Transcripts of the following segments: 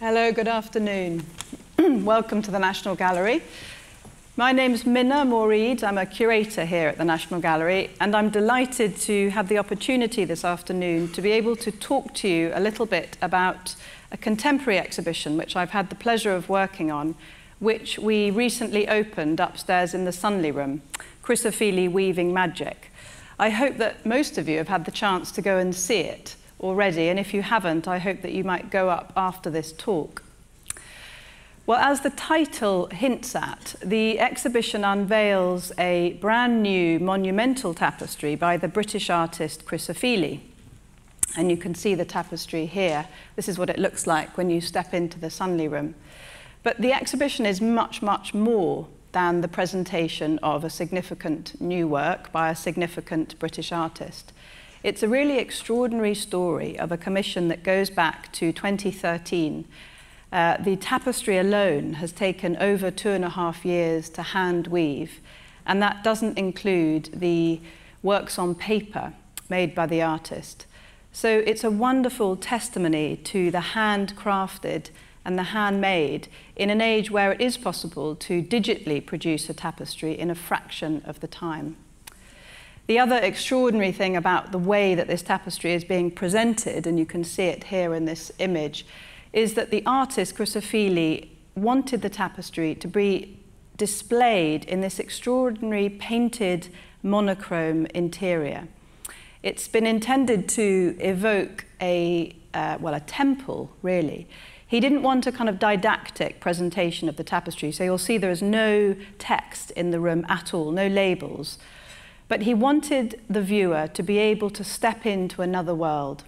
Hello, good afternoon. Welcome to the National Gallery. My name is Minna Moore Ede. I'm a curator here at the National Gallery, and I'm delighted to have the opportunity this afternoon to be able to talk to you a little bit about a contemporary exhibition which I've had the pleasure of working on, which we recently opened upstairs in the Sunley Room, Chris Ofili Weaving Magic. I hope that most of you have had the chance to go and see it already, and if you haven't, I hope that you might go up after this talk. Well, as the title hints at, the exhibition unveils a brand new monumental tapestry by the British artist Chris Ofili. And you can see the tapestry here. This is what it looks like when you step into the Sunley Room. But the exhibition is much, much more than the presentation of a significant new work by a significant British artist. It's a really extraordinary story of a commission that goes back to 2013. The tapestry alone has taken over 2.5 years to hand weave, and that doesn't include the works on paper made by the artist. So it's a wonderful testimony to the handcrafted and the handmade in an age where it is possible to digitally produce a tapestry in a fraction of the time. The other extraordinary thing about the way that this tapestry is being presented, and you can see it here in this image, is that the artist, Chris Ofili, wanted the tapestry to be displayed in this extraordinary painted monochrome interior. It's been intended to evoke a temple, really. He didn't want a kind of didactic presentation of the tapestry, so you'll see there is no text in the room at all, no labels. But he wanted the viewer to be able to step into another world.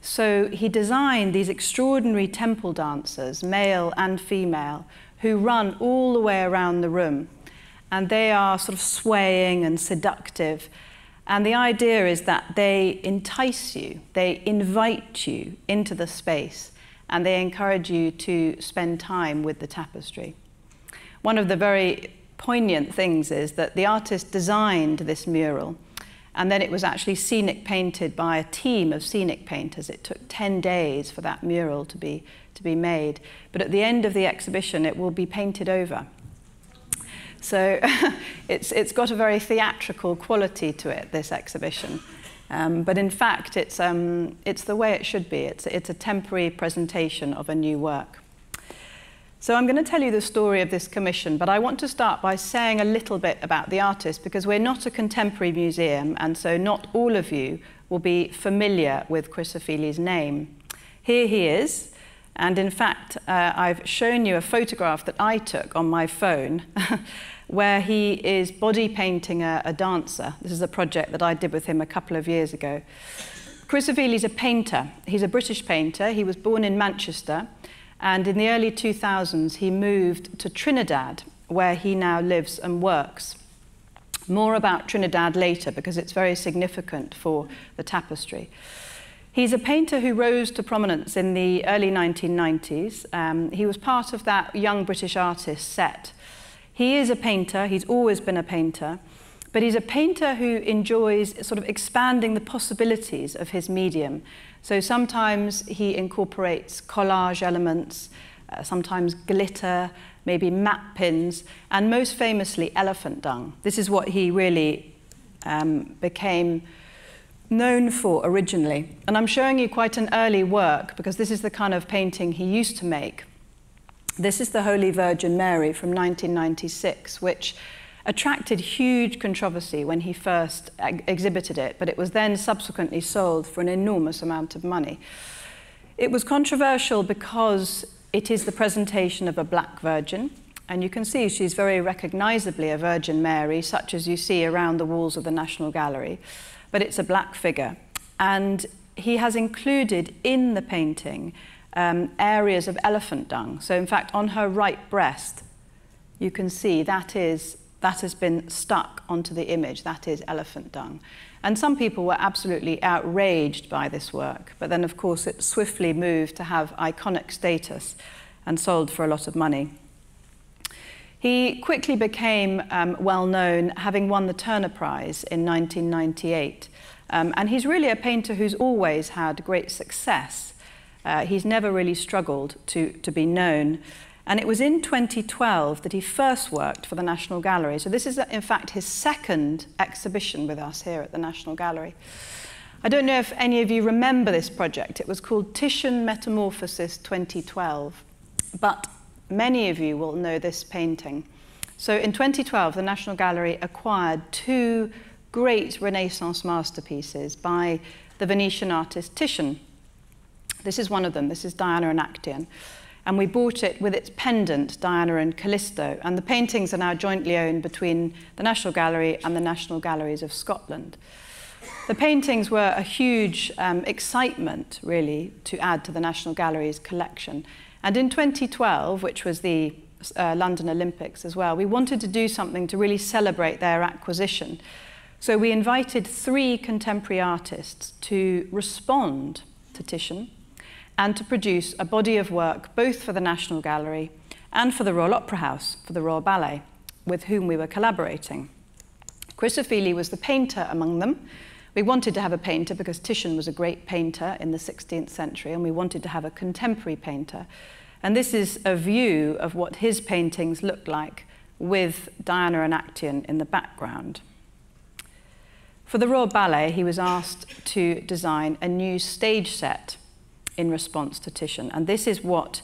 So he designed these extraordinary temple dancers, male and female, who run all the way around the room. And they are sort of swaying and seductive. And the idea is that they entice you, they invite you into the space, and they encourage you to spend time with the tapestry. One of the very poignant things is that the artist designed this mural, and then it was actually scenic painted by a team of scenic painters. It took 10 days for that mural to be made. But at the end of the exhibition, it will be painted over. So it's got a very theatrical quality to it, this exhibition. But in fact, it's the way it should be. It's a temporary presentation of a new work. So I'm going to tell you the story of this commission, but I want to start by saying a little bit about the artist, because we're not a contemporary museum, and so not all of you will be familiar with Chris Ofili's name. Here he is, and in fact, I've shown you a photograph that I took on my phone, where he is body painting a dancer. This is a project that I did with him a couple of years ago. Chris Ofili is a painter. He's a British painter. He was born in Manchester. And in the early 2000s, he moved to Trinidad, where he now lives and works. More about Trinidad later, because it's very significant for the tapestry. He's a painter who rose to prominence in the early 1990s. He was part of that young British artist set. He is a painter. He's always been a painter. But he's a painter who enjoys sort of expanding the possibilities of his medium. So sometimes he incorporates collage elements, sometimes glitter, maybe matte pins, and most famously elephant dung. This is what he really became known for originally. And I'm showing you quite an early work, because this is the kind of painting he used to make. This is the Holy Virgin Mary from 1996, which attracted huge controversy when he first exhibited it, but it was then subsequently sold for an enormous amount of money. It was controversial because it is the presentation of a black virgin, and you can see she's very recognizably a Virgin Mary, such as you see around the walls of the National Gallery, but it's a black figure. And he has included in the painting areas of elephant dung. So in fact, on her right breast, you can see that has been stuck onto the image. That is elephant dung. And some people were absolutely outraged by this work, but then of course it swiftly moved to have iconic status and sold for a lot of money. He quickly became well known, having won the Turner Prize in 1998. And he's really a painter who's always had great success. He's never really struggled to be known. And it was in 2012 that he first worked for the National Gallery. So this is, in fact, his second exhibition with us here at the National Gallery. I don't know if any of you remember this project. It was called Titian Metamorphosis 2012. But many of you will know this painting. So in 2012, the National Gallery acquired two great Renaissance masterpieces by the Venetian artist Titian. This is one of them. This is Diana and Actaeon. And we bought it with its pendant, Diana and Callisto. And the paintings are now jointly owned between the National Gallery and the National Galleries of Scotland. The paintings were a huge excitement, really, to add to the National Gallery's collection. And in 2012, which was the London Olympics as well, we wanted to do something to really celebrate their acquisition. So we invited 3 contemporary artists to respond to Titian and to produce a body of work both for the National Gallery and for the Royal Opera House, for the Royal Ballet, with whom we were collaborating. Chris Ofili was the painter among them. We wanted to have a painter because Titian was a great painter in the 16th century, and we wanted to have a contemporary painter. And this is a view of what his paintings looked like with Diana and Actaeon in the background. For the Royal Ballet, he was asked to design a new stage set in response to Titian. And this is what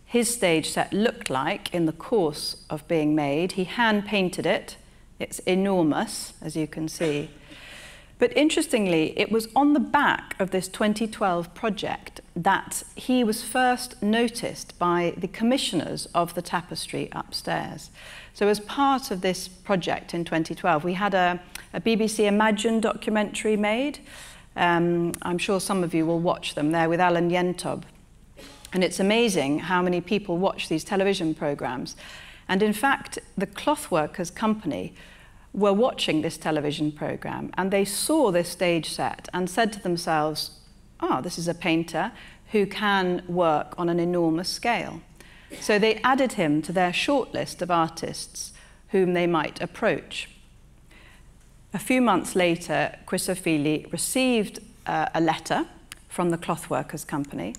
his stage set looked like in the course of being made. He hand-painted it. It's enormous, as you can see. But interestingly, it was on the back of this 2012 project that he was first noticed by the commissioners of the tapestry upstairs. So as part of this project in 2012, we had a BBC Imagine documentary made. I'm sure some of you will watch them. They're with Alan Yentob. And it's amazing how many people watch these television programs. And in fact, the Clothworkers Company were watching this television program, and they saw this stage set and said to themselves, oh, this is a painter who can work on an enormous scale. So they added him to their shortlist of artists whom they might approach. A few months later, Chris Ofili received a letter from the Clothworkers Company,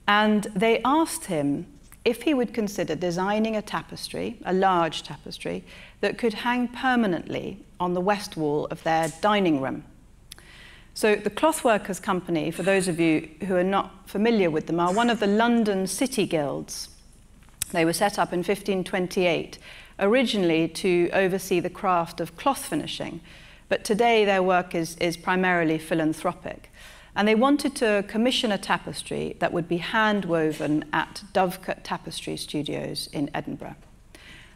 and they asked him if he would consider designing a tapestry, a large tapestry, that could hang permanently on the west wall of their dining room. So the Clothworkers Company, for those of you who are not familiar with them, are one of the London city guilds. They were set up in 1528, originally to oversee the craft of cloth finishing, but today their work is primarily philanthropic. And they wanted to commission a tapestry that would be hand-woven at Dovecot Tapestry Studios in Edinburgh.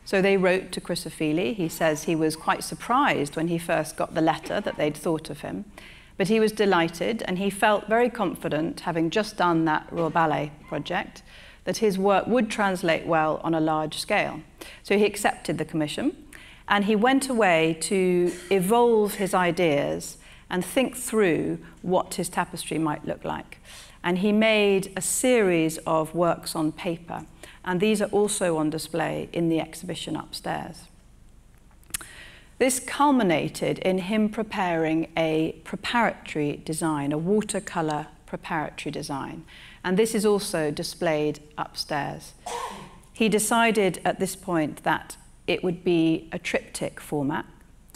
So they wrote to Chris Ofili. He says he was quite surprised when he first got the letter that they'd thought of him, but he was delighted, and he felt very confident, having just done that Royal Ballet project, that his work would translate well on a large scale. So he accepted the commission, and he went away to evolve his ideas and think through what his tapestry might look like. And he made a series of works on paper, and these are also on display in the exhibition upstairs. This culminated in him preparing a preparatory design, a watercolor preparatory design, and this is also displayed upstairs. He decided at this point that it would be a triptych format,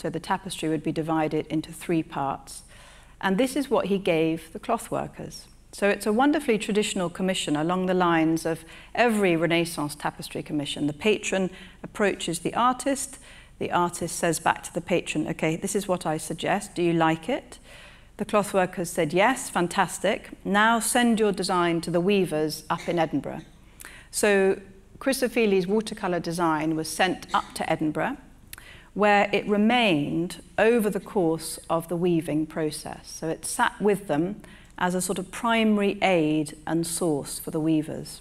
so the tapestry would be divided into 3 parts, and this is what he gave the clothworkers. So it's a wonderfully traditional commission along the lines of every Renaissance tapestry commission. The patron approaches the artist says back to the patron, okay, this is what I suggest, do you like it? The clothworkers said, yes, fantastic, now send your design to the weavers up in Edinburgh. So Chris Ofili's watercolor design was sent up to Edinburgh, where it remained over the course of the weaving process. So it sat with them as a sort of primary aid and source for the weavers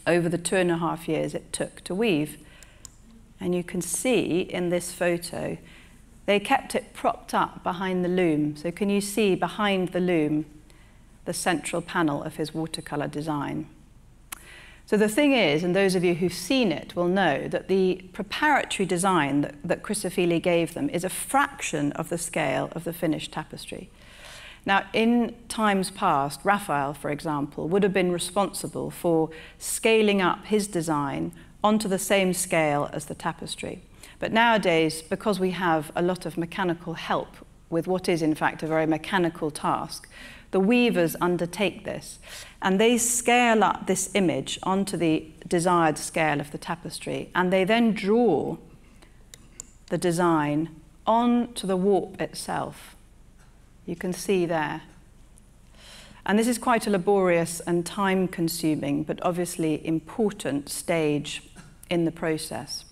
over the 2.5 years it took to weave. And you can see in this photo, they kept it propped up behind the loom. So can you see behind the loom the central panel of his watercolor design? So the thing is, and those of you who've seen it will know, that the preparatory design that Chris Ofili gave them is a fraction of the scale of the finished tapestry. Now, in times past, Raphael, for example, would have been responsible for scaling up his design onto the same scale as the tapestry. But nowadays, because we have a lot of mechanical help with what is, in fact, a very mechanical task, the weavers undertake this, and they scale up this image onto the desired scale of the tapestry, and they then draw the design onto the warp itself. You can see there. And this is quite a laborious and time-consuming, but obviously important stage in the process.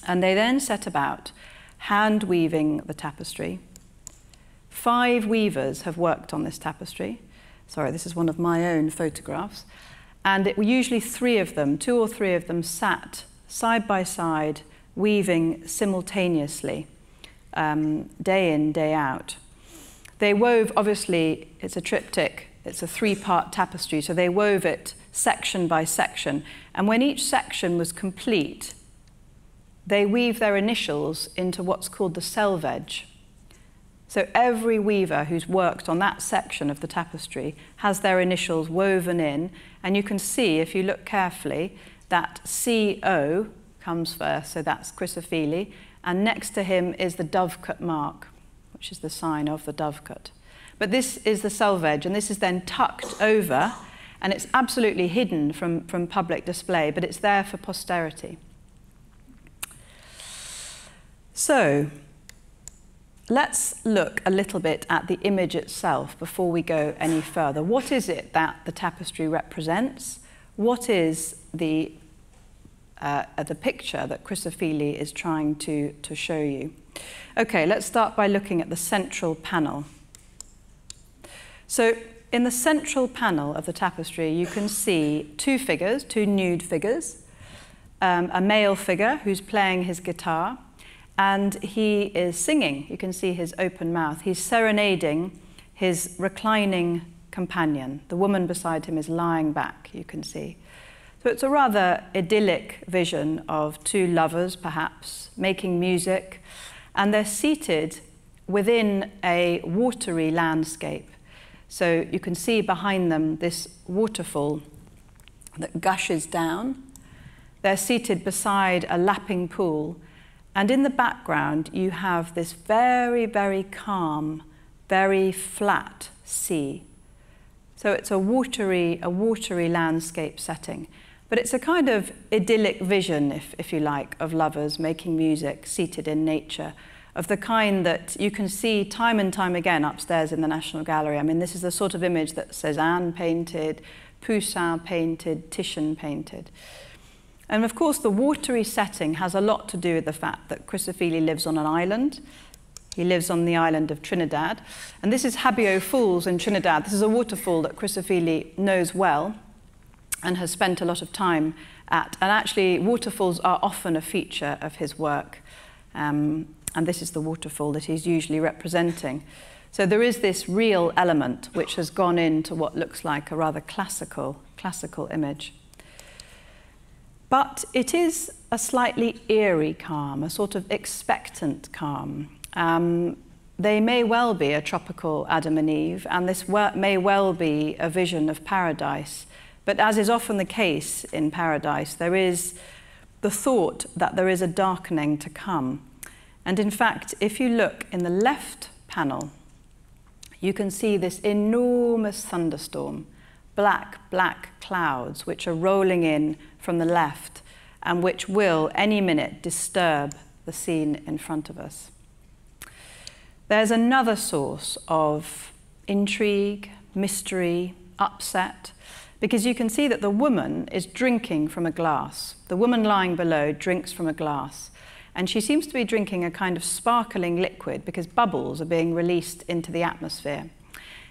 And they then set about hand weaving the tapestry. 5 weavers have worked on this tapestry. Sorry, this is one of my own photographs. And it were usually 3 of them, 2 or 3 of them sat side by side, weaving simultaneously, day in, day out. They wove, obviously, it's a triptych, it's a 3-part tapestry, so they wove it section by section. And when each section was complete, they weave their initials into what's called the selvage. So every weaver who's worked on that section of the tapestry has their initials woven in, and you can see, if you look carefully, that CO comes first, so that's Chris Ofili, and next to him is the Dovecot mark, which is the sign of the Dovecot. But this is the selvage, and this is then tucked over, and it's absolutely hidden from public display, but it's there for posterity. So, let's look a little bit at the image itself before we go any further. What is it that the tapestry represents? What is the picture that Chris Ofili is trying to show you? Okay, let's start by looking at the central panel. So, in the central panel of the tapestry, you can see 2 figures, 2 nude figures, a male figure who's playing his guitar, and he is singing. You can see his open mouth. He's serenading his reclining companion. The woman beside him is lying back, you can see. So it's a rather idyllic vision of 2 lovers, perhaps, making music, and they're seated within a watery landscape. So you can see behind them this waterfall that gushes down. They're seated beside a lapping pool, and in the background, you have this very, very calm, very flat sea. So it's a watery landscape setting. But it's a kind of idyllic vision, if you like, of lovers making music, seated in nature, of the kind that you can see time and time again upstairs in the National Gallery. I mean, this is the sort of image that Cézanne painted, Poussin painted, Titian painted. And of course, the watery setting has a lot to do with the fact that Chris Ofili lives on an island. He lives on the island of Trinidad. And this is Habio Falls in Trinidad. This is a waterfall that Chris Ofili knows well and has spent a lot of time at. And actually, waterfalls are often a feature of his work. And this is the waterfall that he's usually representing. So there is this real element which has gone into what looks like a rather classical image. But it is a slightly eerie calm, a sort of expectant calm. They may well be a tropical Adam and Eve, and this may well be a vision of paradise. But as is often the case in paradise, there is the thought that there is a darkening to come. And in fact, if you look in the left panel, you can see this enormous thunderstorm, black clouds which are rolling in from the left and which will, any minute, disturb the scene in front of us. There's another source of intrigue, mystery, upset, because you can see that the woman is drinking from a glass. The woman lying below drinks from a glass, and she seems to be drinking a kind of sparkling liquid because bubbles are being released into the atmosphere.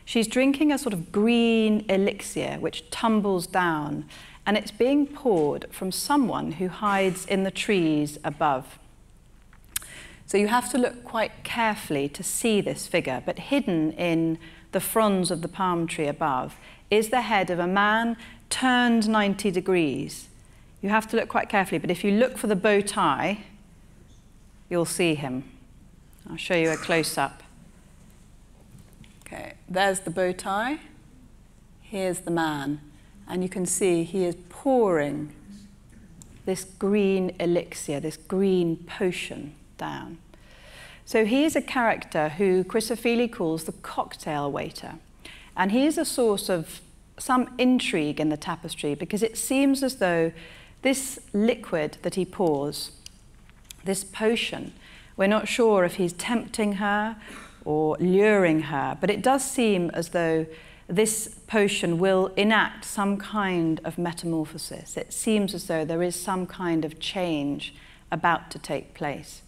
She's drinking a sort of green elixir which tumbles down, and it's being poured from someone who hides in the trees above. So you have to look quite carefully to see this figure, but hidden in the fronds of the palm tree above is the head of a man turned 90 degrees. You have to look quite carefully, but if you look for the bow tie, you'll see him. I'll show you a close-up. Okay, there's the bow tie, here's the man, and you can see he is pouring this green elixir, this green potion down. So he is a character who Chris Ofili calls the cocktail waiter, and he is a source of some intrigue in the tapestry because it seems as though this liquid that he pours, this potion, we're not sure if he's tempting her or luring her, but it does seem as though this potion will enact some kind of metamorphosis. It seems as though there is some kind of change about to take place.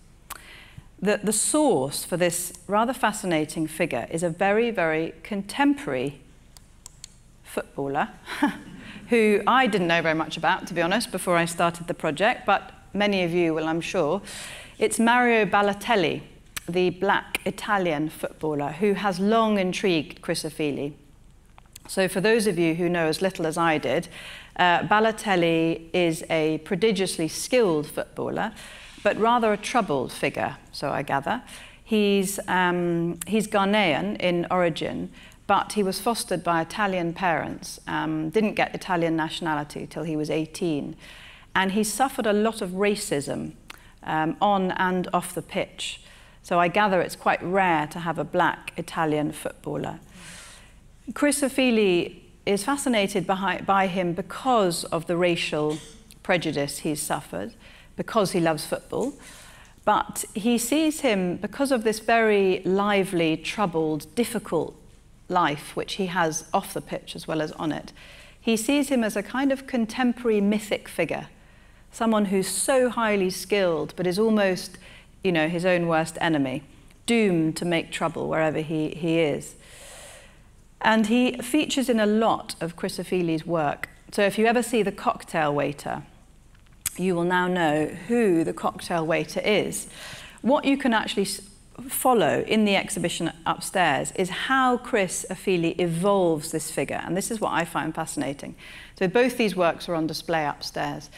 The source for this rather fascinating figure is a very, very contemporary footballer who I didn't know very much about, to be honest, before I started the project, but many of you will, I'm sure. It's Mario Balotelli, the black Italian footballer who has long intrigued Chris Ofili. So for those of you who know as little as I did, Balotelli is a prodigiously skilled footballer, but rather a troubled figure, so I gather. He's Ghanaian in origin, but he was fostered by Italian parents, didn't get Italian nationality till he was 18. And he suffered a lot of racism on and off the pitch. So I gather it's quite rare to have a black Italian footballer. Chris Ofili is fascinated by him because of the racial prejudice he's suffered, because he loves football, but he sees him because of this very lively, troubled, difficult life which he has off the pitch as well as on it. He sees him as a kind of contemporary mythic figure, someone who's so highly skilled but is almost, you know, his own worst enemy, doomed to make trouble wherever he is. And he features in a lot of Chris Ofili's work. So if you ever see the cocktail waiter, you will now know who the cocktail waiter is. What you can actually follow in the exhibition upstairs is how Chris Ofili evolves this figure, and this is what I find fascinating. So both these works are on display upstairs.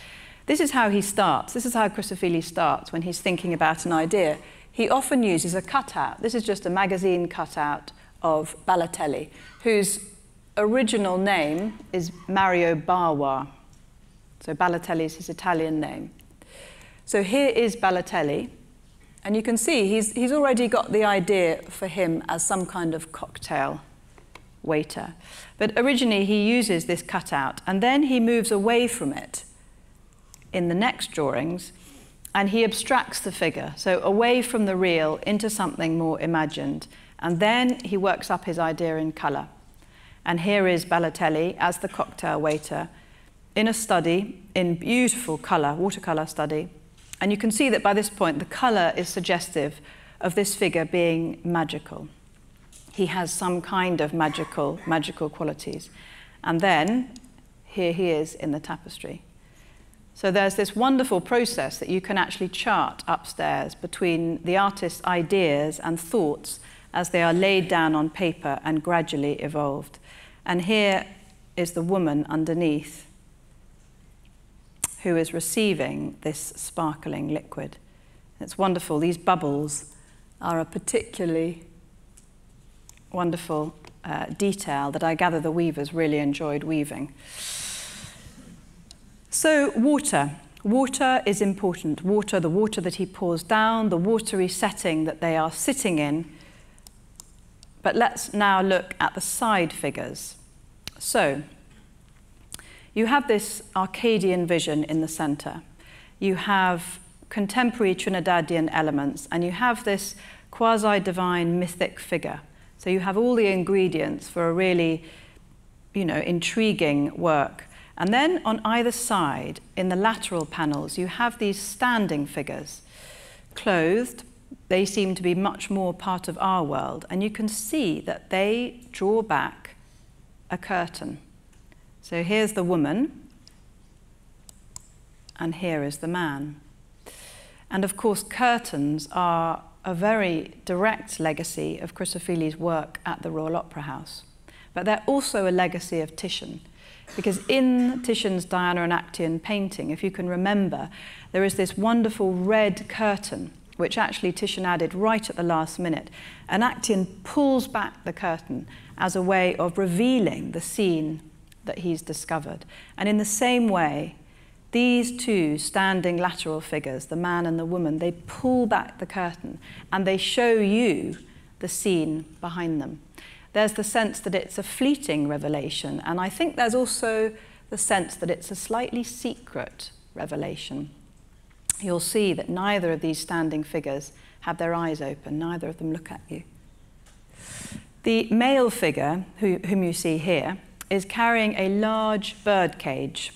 This is how he starts. This is how Chris Ofili starts when he's thinking about an idea. He often uses a cutout. This is just a magazine cutout of Balotelli, whose original name is Mario Bawa. So Balotelli is his Italian name. So here is Balotelli, and you can see he's already got the idea for him as some kind of cocktail waiter. But originally he uses this cutout, and then he moves away from it in the next drawings, and he abstracts the figure, so away from the real into something more imagined. And then he works up his idea in colour. And here is Balotelli as the cocktail waiter in a study, in beautiful colour, watercolour study. And you can see that by this point, the colour is suggestive of this figure being magical. He has some kind of magical qualities. And then, here he is in the tapestry. So there's this wonderful process that you can actually chart upstairs between the artist's ideas and thoughts as they are laid down on paper and gradually evolved. And here is the woman underneath, who is receiving this sparkling liquid. It's wonderful. These bubbles are a particularly wonderful detail that I gather the weavers really enjoyed weaving. So water. Water is important. Water, the water that he pours down, the watery setting that they are sitting in. But let's now look at the side figures. So, you have this Arcadian vision in the center. You have contemporary Trinidadian elements, and you have this quasi-divine mythic figure. So you have all the ingredients for a really, intriguing work. And then on either side, in the lateral panels, you have these standing figures, clothed. They seem to be much more part of our world, and you can see that they draw back a curtain. So here's the woman, and here is the man. And of course, curtains are a very direct legacy of Chris Ofili's work at the Royal Opera House. But they're also a legacy of Titian, because in Titian's Diana and Actaeon painting, if you can remember, there is this wonderful red curtain which actually Titian added right at the last minute. And Actaeon pulls back the curtain as a way of revealing the scene that he's discovered. And in the same way, these two standing lateral figures, the man and the woman, they pull back the curtain and they show you the scene behind them. There's the sense that it's a fleeting revelation, and I think there's also the sense that it's a slightly secret revelation. You'll see that neither of these standing figures have their eyes open, neither of them look at you. The male figure, whom you see here, is carrying a large bird cage.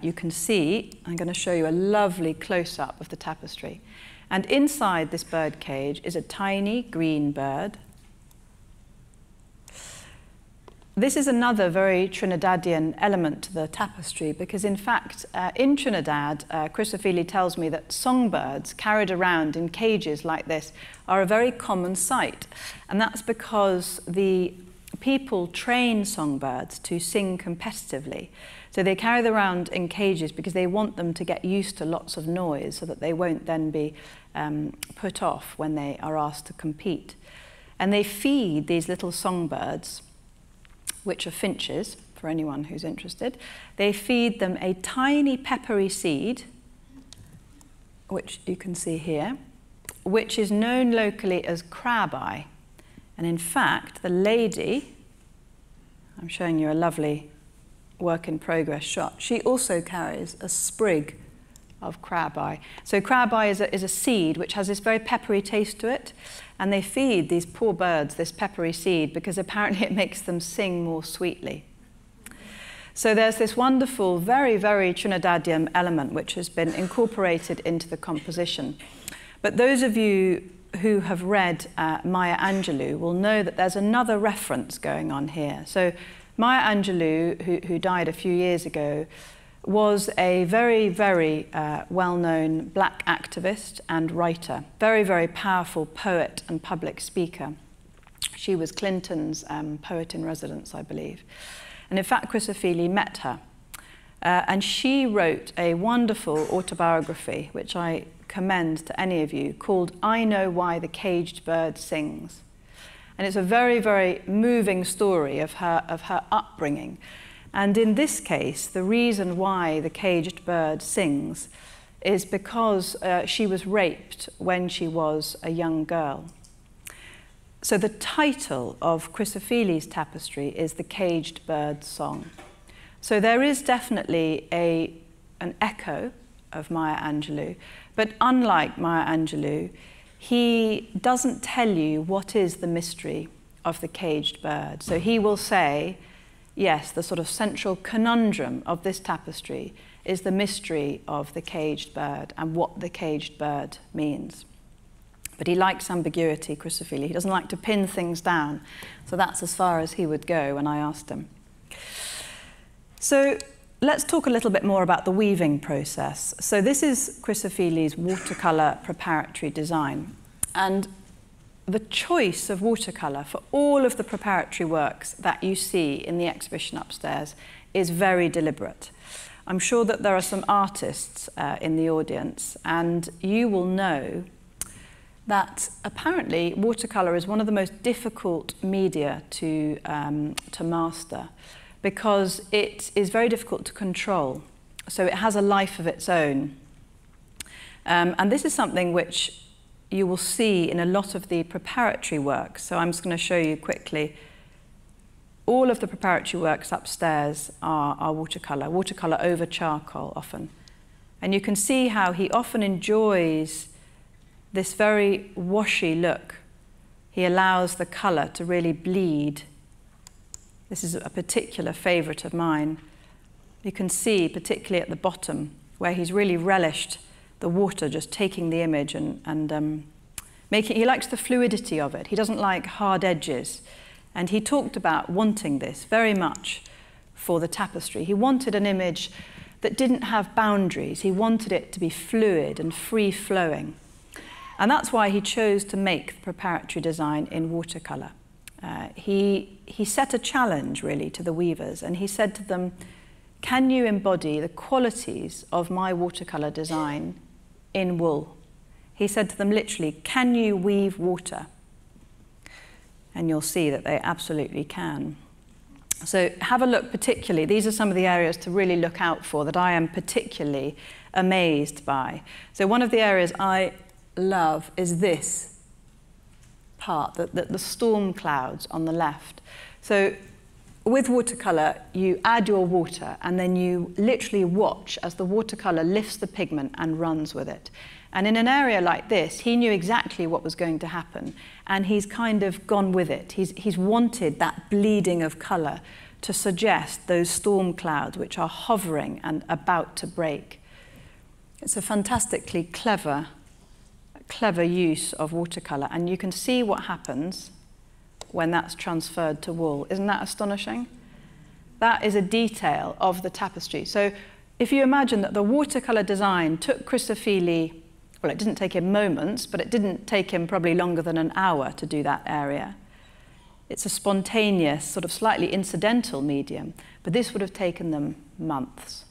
You can see, I'm going to show you a lovely close-up of the tapestry. And inside this bird cage is a tiny green bird. This is another very Trinidadian element to the tapestry, because in fact, in Trinidad, Chris Ofili tells me that songbirds carried around in cages like this are a very common sight. And that's because the people train songbirds to sing competitively. So they carry them around in cages because they want them to get used to lots of noise so that they won't then be put off when they are asked to compete. And they feed these little songbirds, which are finches, for anyone who's interested. They feed them a tiny peppery seed, which you can see here, which is known locally as crab eye. And in fact, the lady, I'm showing you a lovely work in progress shot, she also carries a sprig of crab eye. So crab eye is a seed which has this very peppery taste to it, and they feed these poor birds this peppery seed because apparently it makes them sing more sweetly. So there's this wonderful, very, very Trinidadian element which has been incorporated into the composition. But those of you who have read Maya Angelou will know that there's another reference going on here. So Maya Angelou, who died a few years ago, was a very, very well-known black activist and writer, very, very powerful poet and public speaker. She was Clinton's poet in residence, I believe. And in fact, Chris Ofili met her. And she wrote a wonderful autobiography, which I commend to any of you, called I Know Why the Caged Bird Sings. And it's a very, very moving story of her upbringing. And in this case, the reason why the caged bird sings is because she was raped when she was a young girl. So the title of Chris Ofili's tapestry is The Caged Bird Song. So there is definitely an echo of Maya Angelou, but unlike Maya Angelou, he doesn't tell you what is the mystery of the caged bird. So he will say, yes, the sort of central conundrum of this tapestry is the mystery of the caged bird and what the caged bird means. But he likes ambiguity, Chris Ofili. He doesn't like to pin things down. So that's as far as he would go when I asked him. So let's talk a little bit more about the weaving process. So this is Chris Ofili's watercolor preparatory design. And the choice of watercolor for all of the preparatory works that you see in the exhibition upstairs is very deliberate. I'm sure that there are some artists in the audience, and you will know that apparently watercolor is one of the most difficult media to master, because it is very difficult to control. So it has a life of its own. And this is something which you will see in a lot of the preparatory works. So I'm just going to show you quickly. All of the preparatory works upstairs are watercolor over charcoal often. And you can see how he often enjoys this very washy look. He allows the color to really bleed. This is a particular favorite of mine. You can see, particularly at the bottom, where he's really relished the water just taking the image and making, he likes the fluidity of it. He doesn't like hard edges. And he talked about wanting this very much for the tapestry. He wanted an image that didn't have boundaries. He wanted it to be fluid and free-flowing. And that's why he chose to make the preparatory design in watercolor. He set a challenge, really, to the weavers, and he said to them, can you embody the qualities of my watercolor design in wool? he said to them literally, "Can you weave water?" And you'll see that they absolutely can. So have a look particularly. These are some of the areas to really look out for that I am particularly amazed by. So one of the areas I love is this part, the storm clouds on the left. So with watercolor, you add your water and then you literally watch as the watercolor lifts the pigment and runs with it. And in an area like this, he knew exactly what was going to happen, and he's kind of gone with it. He's wanted that bleeding of colour to suggest those storm clouds which are hovering and about to break. It's a fantastically clever use of watercolour, and you can see what happens when that's transferred to wool. Isn't that astonishing? That is a detail of the tapestry. So if you imagine that the watercolor design took Chris Ofili, well, it didn't take him moments, but it didn't take him probably longer than an hour to do that area. It's a spontaneous, sort of slightly incidental medium, but this would have taken them months.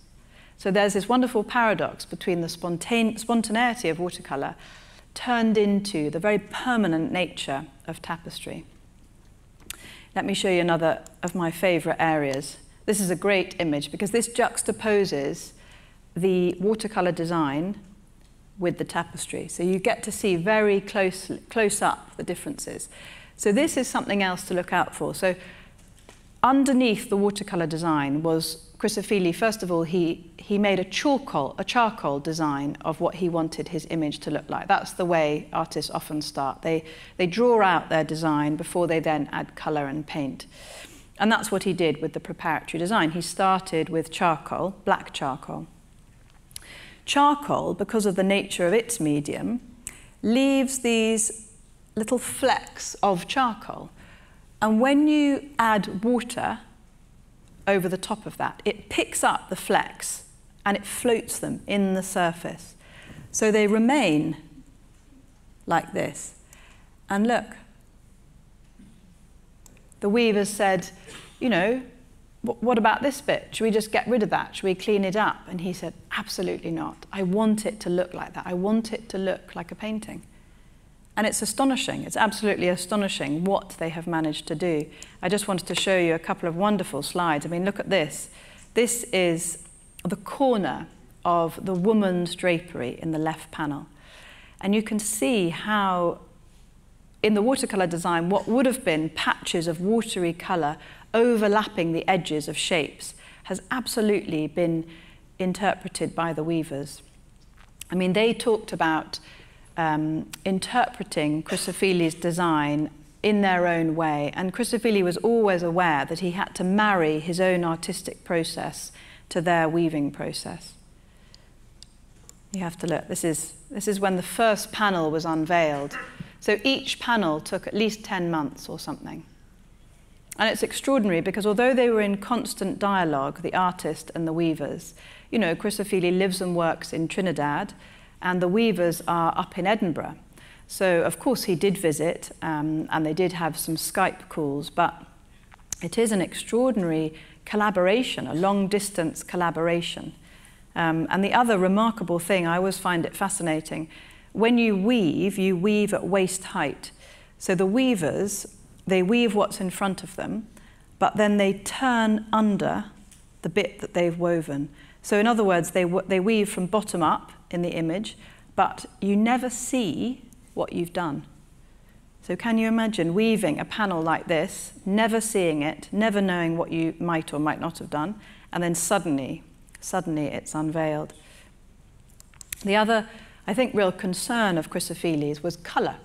So there's this wonderful paradox between the spontaneity of watercolor turned into the very permanent nature of tapestry. Let me show you another of my favorite areas. This is a great image because this juxtaposes the watercolor design with the tapestry. So you get to see very close up the differences. So this is something else to look out for. So underneath the watercolor design was Chris Ofili. First of all, he made a charcoal design of what he wanted his image to look like. That's the way artists often start. They draw out their design before they then add color and paint. And that's what he did with the preparatory design. He started with charcoal, black charcoal. Charcoal, because of the nature of its medium, leaves these little flecks of charcoal. And when you add water over the top of that, it picks up the flecks and it floats them in the surface. So they remain like this. And look, the weavers said, you know, what about this bit? Should we just get rid of that? Should we clean it up? And he said, absolutely not. I want it to look like that. I want it to look like a painting. And it's astonishing. It's absolutely astonishing what they have managed to do. I just wanted to show you a couple of wonderful slides. I mean, look at this. This is the corner of the woman's drapery in the left panel. And you can see how, in the watercolor design, what would have been patches of watery color overlapping the edges of shapes has absolutely been interpreted by the weavers. I mean, they talked about interpreting Chris Ofili's design in their own way, and Chris Ofili was always aware that he had to marry his own artistic process to their weaving process. You have to look. This is when the first panel was unveiled. So each panel took at least 10 months or something. And it's extraordinary because although they were in constant dialogue, the artist and the weavers, you know, Chris Ofili lives and works in Trinidad, and the weavers are up in Edinburgh. So, of course, he did visit, and they did have some Skype calls, but it is an extraordinary collaboration, a long-distance collaboration. And the other remarkable thing, I always find it fascinating, when you weave at waist height. So the weavers, they weave what's in front of them, but then they turn under the bit that they've woven. So in other words, they weave from bottom up in the image, but you never see what you've done. So can you imagine weaving a panel like this, never seeing it, never knowing what you might or might not have done, and then suddenly it's unveiled. The other, I think, real concern of Chris Ofili's was colour.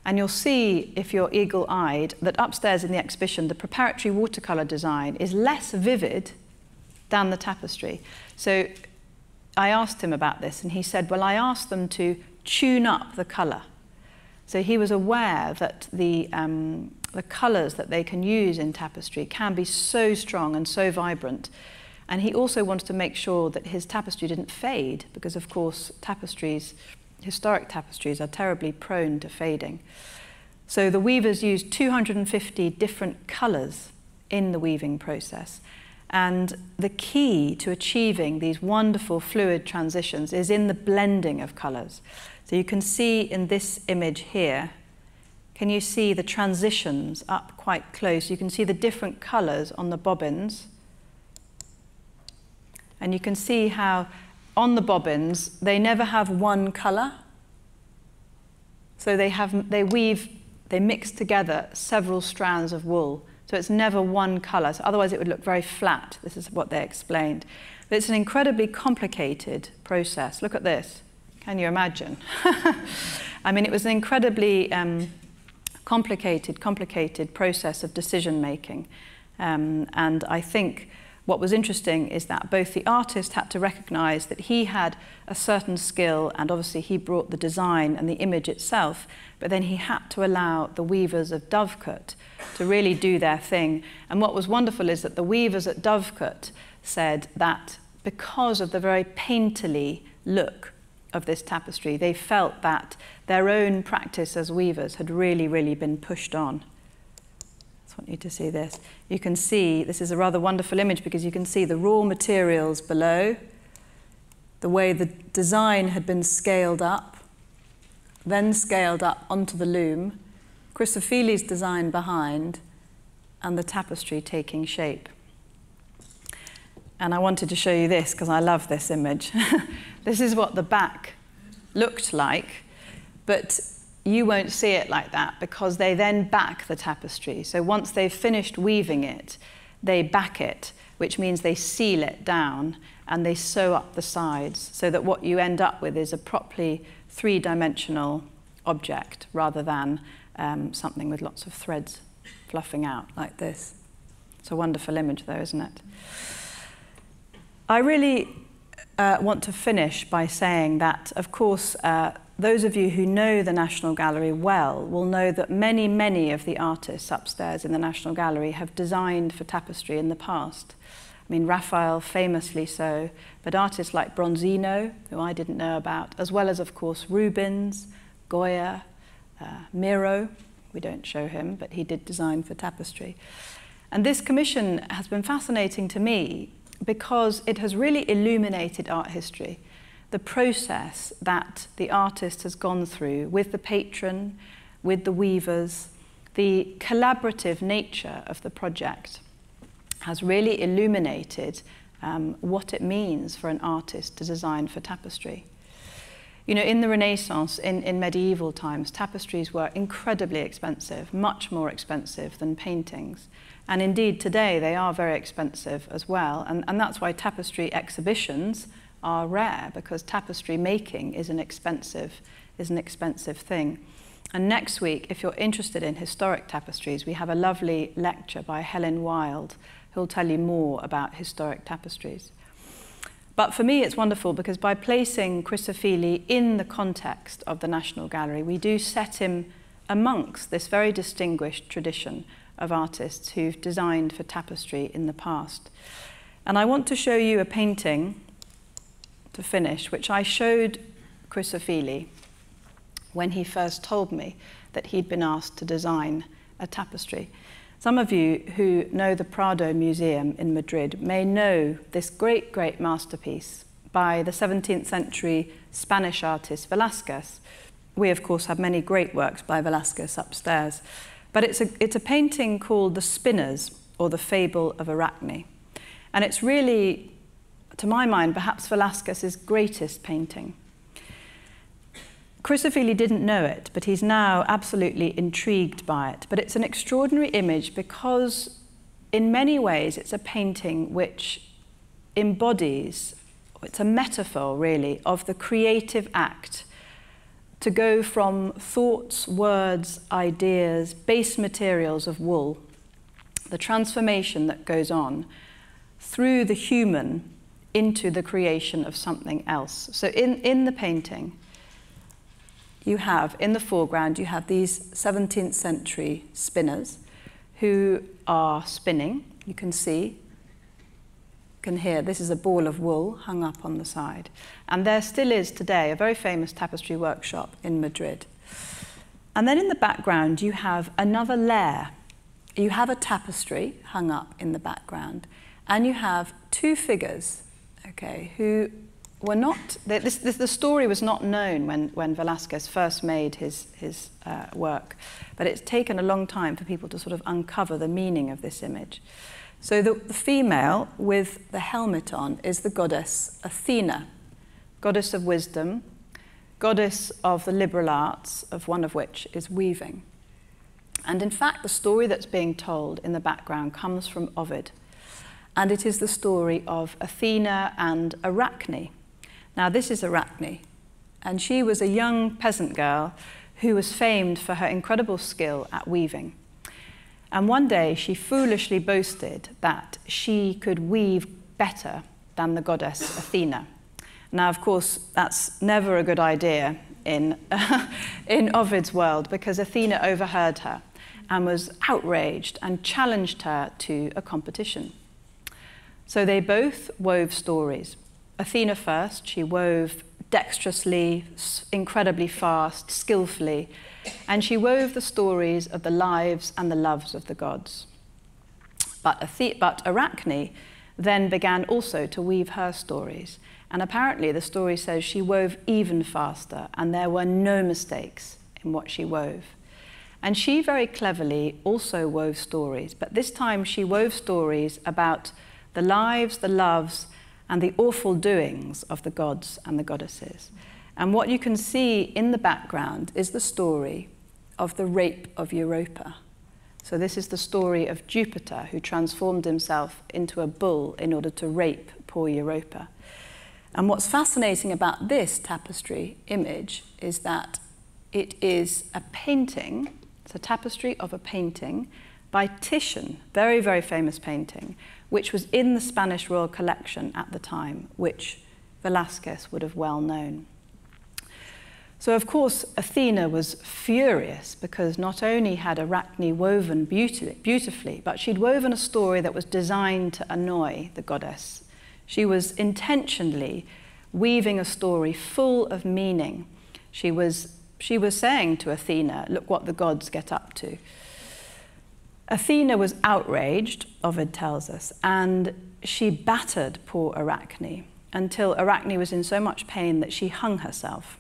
And you'll see, if you're eagle-eyed, that upstairs in the exhibition, the preparatory watercolour design is less vivid than the tapestry. So I asked him about this, and he said, well, I asked them to tune up the colour. So he was aware that the colours that they can use in tapestry can be so strong and so vibrant. And he also wanted to make sure that his tapestry didn't fade, because, of course, tapestries, historic tapestries, are terribly prone to fading. So the weavers used 250 different colours in the weaving process. And the key to achieving these wonderful fluid transitions is in the blending of colours. So you can see in this image here, can you see the transitions up quite close? You can see the different colours on the bobbins. And you can see how on the bobbins, they never have one colour. So they mix together several strands of wool. So it's never one colour. So otherwise it would look very flat. This is what they explained. But it's an incredibly complicated process. Look at this. Can you imagine? I mean, it was an incredibly complicated process of decision making. And I think what was interesting is that both the artist had to recognise that he had a certain skill, and obviously he brought the design and the image itself, but then he had to allow the weavers of Dovecot to really do their thing. And what was wonderful is that the weavers at Dovecot said that because of the very painterly look of this tapestry, they felt that their own practice as weavers had really been pushed on. I just want you to see this. You can see, this is a rather wonderful image because you can see the raw materials below, the way the design had been scaled up, then scaled up onto the loom, Chris Ofili's design behind, and the tapestry taking shape. And I wanted to show you this because I love this image. This is what the back looked like, but you won't see it like that because they then back the tapestry. So once they've finished weaving it, they back it, which means they seal it down and they sew up the sides so that what you end up with is a properly three-dimensional object rather than something with lots of threads fluffing out like this. It's a wonderful image though, isn't it? I really want to finish by saying that, of course, those of you who know the National Gallery well will know that many of the artists upstairs in the National Gallery have designed for tapestry in the past. I mean, Raphael famously so, but artists like Bronzino, who I didn't know about, as well as, of course, Rubens, Goya, Miro. We don't show him, but he did design for tapestry. And this commission has been fascinating to me because it has really illuminated art history, the process that the artist has gone through with the patron, with the weavers, the collaborative nature of the project has really illuminated what it means for an artist to design for tapestry. You know, in the Renaissance, in medieval times, tapestries were incredibly expensive, much more expensive than paintings. And indeed, today, they are very expensive as well. And that's why tapestry exhibitions are rare, because tapestry making is an expensive thing. And next week, if you're interested in historic tapestries, we have a lovely lecture by Helen Wilde, who'll tell you more about historic tapestries. But for me, it's wonderful because by placing Chris Ofili in the context of the National Gallery, we do set him amongst this very distinguished tradition of artists who've designed for tapestry in the past. And I want to show you a painting to finish, which I showed Chris Ofili when he first told me that he'd been asked to design a tapestry. Some of you who know the Prado Museum in Madrid may know this great masterpiece by the 17th century Spanish artist Velázquez. We, of course, have many great works by Velázquez upstairs. But it's a painting called The Spinners, or The Fable of Arachne. And it's really, to my mind, perhaps Velázquez's greatest painting. Chris Ofili didn't know it, but he's now absolutely intrigued by it. But it's an extraordinary image because, in many ways, it's a painting which embodies, it's a metaphor, really, of the creative act to go from thoughts, words, ideas, base materials of wool, the transformation that goes on through the human into the creation of something else. So in the painting, you have, in the foreground, you have these 17th century spinners who are spinning. You can see, can hear, this is a ball of wool hung up on the side. And there still is today a very famous tapestry workshop in Madrid. And then in the background, you have another layer. You have a tapestry hung up in the background, and you have two figures, okay, who were not, the story was not known when Velázquez first made his work, but it's taken a long time for people to sort of uncover the meaning of this image. So the female with the helmet on is the goddess Athena, goddess of wisdom, goddess of the liberal arts, of one of which is weaving. And in fact, the story that's being told in the background comes from Ovid, and it is the story of Athena and Arachne. Now, this is Arachne, and she was a young peasant girl who was famed for her incredible skill at weaving. And one day, she foolishly boasted that she could weave better than the goddess Athena. Now, of course, that's never a good idea in Ovid's world, because Athena overheard her and was outraged and challenged her to a competition. So they both wove stories. Athena first, she wove dexterously, incredibly fast, skillfully, and she wove the stories of the lives and the loves of the gods. But Arachne then began also to weave her stories, and apparently the story says she wove even faster, and there were no mistakes in what she wove. And she very cleverly also wove stories, but this time she wove stories about the lives, the loves, and the awful doings of the gods and the goddesses. And what you can see in the background is the story of the Rape of Europa. So this is the story of Jupiter, who transformed himself into a bull in order to rape poor Europa. And what's fascinating about this tapestry image is that it is a painting, it's a tapestry of a painting by Titian, very, very famous painting, which was in the Spanish royal collection at the time, which Velázquez would have well known. So, of course, Athena was furious because not only had Arachne woven beautifully, but she'd woven a story that was designed to annoy the goddess. She was intentionally weaving a story full of meaning. She was saying to Athena, look what the gods get up to. Athena was outraged, Ovid tells us, and she battered poor Arachne until Arachne was in so much pain that she hung herself.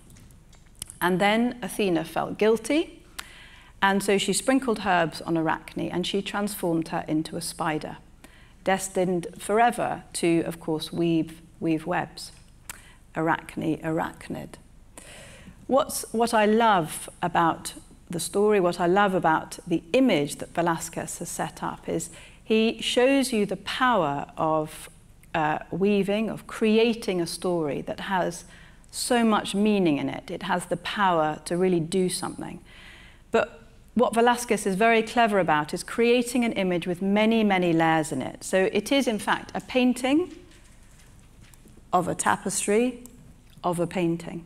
And then Athena felt guilty, and so she sprinkled herbs on Arachne and she transformed her into a spider, destined forever to, of course, weave webs. Arachne, arachnid. What I love about the story, what I love about the image that Velázquez has set up is he shows you the power of weaving, of creating a story that has so much meaning in it. It has the power to really do something. But what Velázquez is very clever about is creating an image with many, many layers in it. So it is, in fact, a painting of a tapestry of a painting.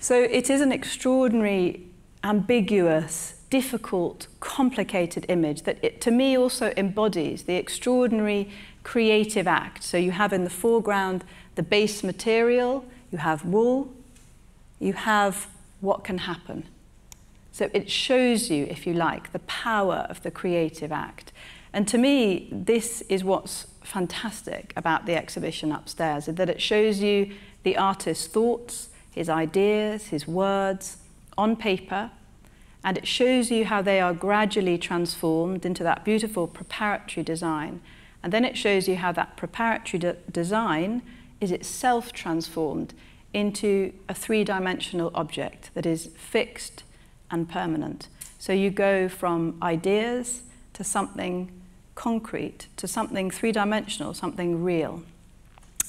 So it is an extraordinary, ambiguous, difficult, complicated image that to me also embodies the extraordinary creative act. So you have in the foreground the base material, you have wool, you have what can happen. So it shows you, if you like, the power of the creative act. And to me, this is what's fantastic about the exhibition upstairs, is that it shows you the artist's thoughts, his ideas, his words on paper, and it shows you how they are gradually transformed into that beautiful preparatory design. And then it shows you how that preparatory design is itself transformed into a three-dimensional object that is fixed and permanent. So you go from ideas to something concrete, to something three-dimensional, something real.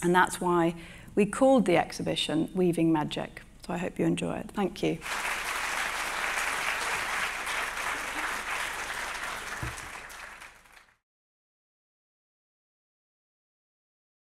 And that's why we called the exhibition Weaving Magic. So I hope you enjoy it. Thank you.